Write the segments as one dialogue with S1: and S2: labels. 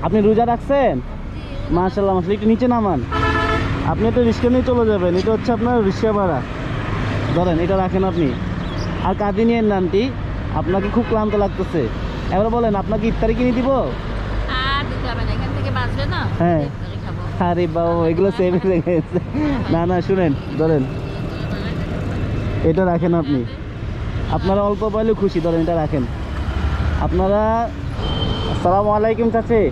S1: আপনি রোজা রাখছেন? মাশাআল্লাহ মাশাআল্লাহ, একটু নিচে নামান। আপনি তো রিক্সা নিয়ে চলে যাবেন, এটা হচ্ছে আপনার রিক্সা ভাড়া। ধরেন এটা রাখেন আপনি। আর কাঁদি নিয়েন না আন্টি, আপনাকে খুব ক্লান্ত লাগতেছে। এবার বলেন আপনাকে ইফতারি কিনে দিব?
S2: আর দিতে হবে না, এখান থেকে বাঁচবে না।
S1: হ্যাঁ।
S2: ইফতারি খাবো।
S1: আরে বাবা, এগুলো সেভ হয়ে গেছে। না না, শুনেন, ধরেন এটা রাখেন আপনি। আপনারা অল্প পাইলেও খুশি, ধরেন এটা রাখেন আপনারা। আসসালামু আলাইকুম চাচি।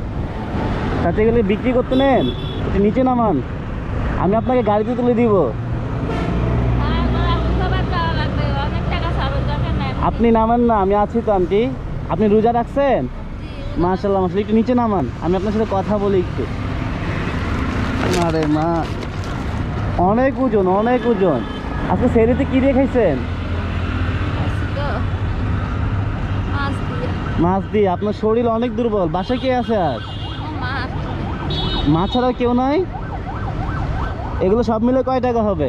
S1: চাচি এগুলি বিক্রি করতে নেন, একটু নিচে নামান, আমি আপনাকে গাড়িতে তুলে দিব।
S2: আর এখন সবার যাওয়া লাগবে, অনেক টাকা সারুন দরকার নাই।
S1: আপনি নামেন না, আমি আছি তো আন্টি। আপনি রোজা রাখছেন?
S2: জি,
S1: মাশাআল্লাহ মাশাআল্লাহ, একটু নিচে নামান, আমি আপনার সাথে কথা বলি একটু। আরে মা, অনেক ওজন, অনেক ওজন। আজকে সেরিতে কি দিয়ে খাইছেন?
S2: আছি তো। মাছ দিয়ে।
S1: মাছ দিয়ে? আপনার শরীর অনেক দুর্বল, বাসায় কে আছে আর?
S2: ও মাছ।
S1: মা ছাড়া কেউ নাই? এগুলো সব মিলে কয় টাকা হবে?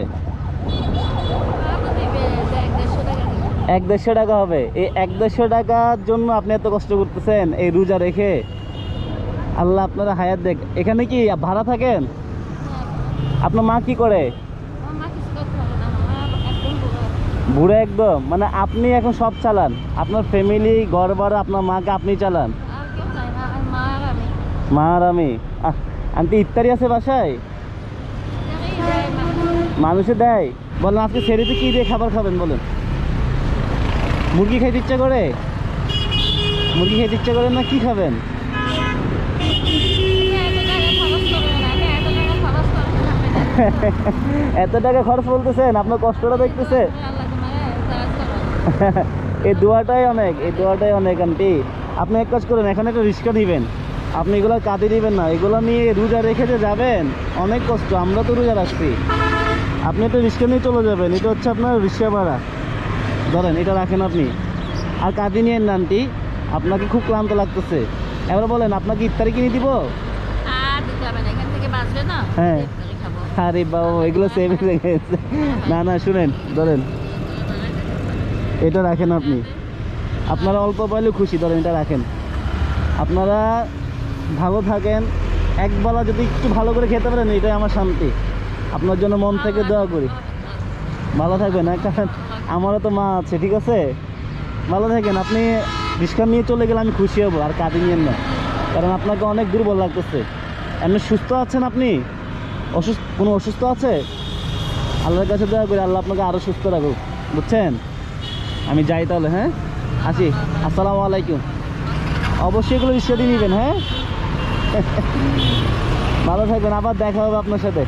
S2: বাবা দিবে 150 টাকা দিবে।
S1: 150 টাকা হবে। এই 150 টাকার জন্য আপনি এত কষ্ট করতেছেন এই রোজা রেখে? আল্লাহ আপনারা হায়াত দেখ। এখানে কি ভাড়া থাকেন? আপনার মা কি করে?
S2: আমার মা কিছু করতে হবে না, আমার একদম বুড়ো।
S1: বুড়ো একদম? মানে আপনি এখন সব চালান, আপনার ফ্যামিলি ঘর বাড়া আপনার মাকে আপনি চালান?
S2: আর কেউ চাই না, আর মা আর আমি।
S1: মা আর আমি। আন্টি ইফতারি আছে বাসায়?
S2: এটাকেই দেয় মা।
S1: মানুষে দেয়? বলেন আজকে সেরিতে কি দিয়ে খাবার খাবেন বলেন? মুরগি খাইতে ইচ্ছা করে? মুরগি খাইতে ইচ্ছা করে না, কি খাবেন? এত টাকা খরচ বলতেছেন, আপনার কষ্টটা দেখতেছে। এই দোয়াটাই অনেক, এই দোয়াটাই অনেক আন্টি। আপনি এক কাজ করেন, এখানে একটা রিক্সা নেবেন, আপনি এগুলো কাঁদে দিবেন না, এগুলো নিয়ে রোজা রেখে যে যাবেন অনেক কষ্ট। আমরা তো রোজা রাখছি, আপনি একটা রিক্সা নিয়ে চলে যাবেন, এটা হচ্ছে আপনার রিক্সা ভাড়া। ধরেন এটা রাখেন আপনি। আর কাঁদি নিয়েন না আন্টি, আপনাকে খুব ক্লান্ত লাগতেছে। এবার বলেন আপনাকে ইফতারি কিনে দিব?
S2: আর দিতে হবে না, এখান থেকে বাঁচবে না।
S1: হ্যাঁ।
S2: ইফতারি খাবো।
S1: আরে বাবা, এগুলো সেভ হয়ে গেছে। না না, শুনেন, ধরেন এটা রাখেন আপনি। আপনারা অল্প পাইলেও খুশি, ধরেন এটা রাখেন। আপনারা ভালো থাকেন, একবেলা যদি একটু ভালো করে খেতে পারেন এটাই আমার শান্তি। আপনার জন্য মন থেকে দোয়া করি। ভালো থাকবেন, কারণ আমারও তো মা আছে, ঠিক আছে? ভালো থাকেন। আপনি রিক্সা নিয়ে চলে গেলে আমি খুশি হব, আর কাঁদি নিয়েন না, কারণ আপনাকে অনেক দুর্বল লাগতেছে। এমনি সুস্থ আছেন আপনি? কোনো অসুস্থ আছে? আল্লাহর কাছে দোয়া করি আল্লাহ আপনাকে আরও সুস্থ রাখুক, বুঝছেন? আমি যাই তাহলে, হ্যাঁ আসি। আসসালামু আলাইকুম। অবশ্যই এগুলো রিক্সা দিয়ে নেবেন, হ্যাঁ? ভালো থাকবেন, আবার দেখা হবে আপনার সাথে।